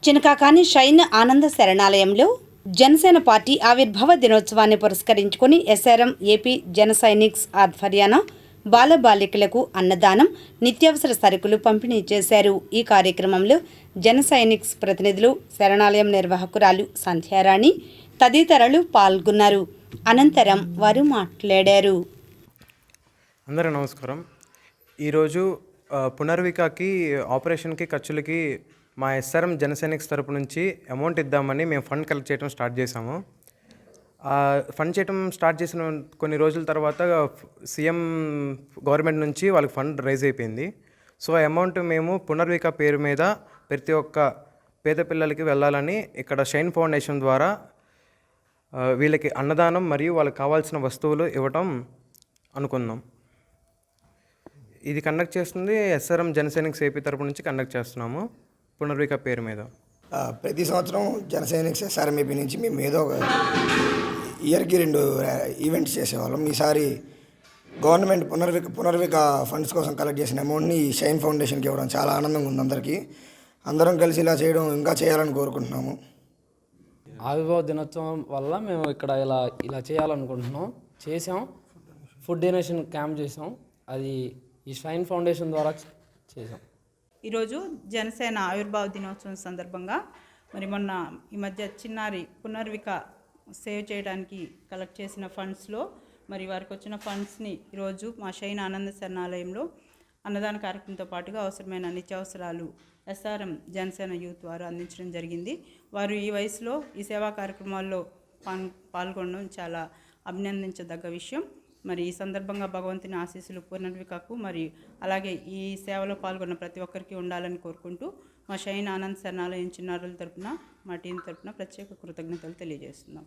Chinakakani shine ఆనంద శరణాలయంలో Janasena party ఆవిర్భావ దినోత్సవాన్ని పురస్కరించుకుని ఎస్ఆర్ఎం ఏపీ జన సైనిక్స్ ఆధ్వర్యాన బాలబాలికలకు అన్నదానం, నిత్యావసర సరుకులు పంపిణీ చేశారు. ఈ కార్యక్రమంలో జన సైనిక్స్ ప్రతినిధులు, శరణాలయం నిర్వాహకురాలు సంధ్యారాణి తదితరులు పాల్గొన్నారు. అనంతరం వారు మాట్లాడారు. అందరూ నమస్కారం. ఈరోజు పునర్వికాకి ఆపరేషన్కి ఖర్చులకి మా ఎస్ఆర్ఎం జనసైనిక్స్ తరపు నుంచి అమౌంట్ ఇద్దామని మేము ఫండ్ కలెక్ట్ చేయడం స్టార్ట్ చేసాము. ఫండ్ చేయడం స్టార్ట్ చేసిన కొన్ని రోజుల తర్వాత సీఎం గవర్నమెంట్ నుంచి వాళ్ళకి ఫండ్ రైజ్ అయిపోయింది. సో ఆ అమౌంట్ మేము పునర్విక పేరు మీద ప్రతి ఒక్క పేద పిల్లలకి వెళ్ళాలని ఇక్కడ షైన్ ఫౌండేషన్ ద్వారా వీళ్ళకి అన్నదానం మరియు వాళ్ళకి కావాల్సిన వస్తువులు ఇవ్వటం అనుకున్నాం. ఇది కండక్ట్ చేస్తుంది ఎస్ఆర్ఎం జనసైనిక్స్ ఏపీ తరపు నుంచి కండక్ట్ చేస్తున్నాము పునర్విక పేరు మీద. ప్రతి సంవత్సరం జనసైనిక్స్ ఎస్ఆర్ఎం ఏపీ నుంచి మేము ఏదో ఒక ఇయర్కి 2 ఈవెంట్స్ చేసేవాళ్ళం. ఈసారి గవర్నమెంట్ పునర్విక ఫండ్స్ కోసం కలెక్ట్ చేసిన అమౌంట్ని ఈ షైన్ ఫౌండేషన్కి ఇవ్వడం చాలా ఆనందంగా ఉంది. అందరం కలిసి ఇలా చేయడం ఇంకా చేయాలని కోరుకుంటున్నాము. ఆవిర్భావ దినోత్సవం వల్ల మేము ఇక్కడ ఇలా చేయాలనుకుంటున్నాం. చేసాం. ఫుడ్ డొనేషన్ క్యాంప్ చేసాం. అది ఈ షైన్ ఫౌండేషన్ ద్వారా చేసాం. ఈరోజు జనసేన ఆవిర్భావ దినోత్సవం సందర్భంగా మొన్న ఈ మధ్య చిన్నారి పునర్విక సేవ్ చేయడానికి కలెక్ట్ చేసిన ఫండ్స్లో వారికి వచ్చిన ఫండ్స్ని ఈరోజు మా షైన్ ఆనంద శరణాలయంలో అన్నదాన కార్యక్రమంతో పాటుగా అవసరమైన నిత్యావసరాలు ఎస్ఆర్ఎం జనసేన యూత్ వారు అందించడం జరిగింది. వారు ఈ వయసులో ఈ సేవా కార్యక్రమాల్లో పాల్గొనడం చాలా అభినందించదగ్గ విషయం. ఈ సందర్భంగా భగవంతుని ఆశీస్సులు పునర్వికకు అలాగే ఈ సేవలో పాల్గొన్న ప్రతి ఒక్కరికి ఉండాలని కోరుకుంటూ మా షైన్ ఆనంద్ శరణాలయం చిన్నారుల తరపున మా టీం తరపున ప్రత్యేక కృతజ్ఞతలు తెలియజేస్తున్నాం.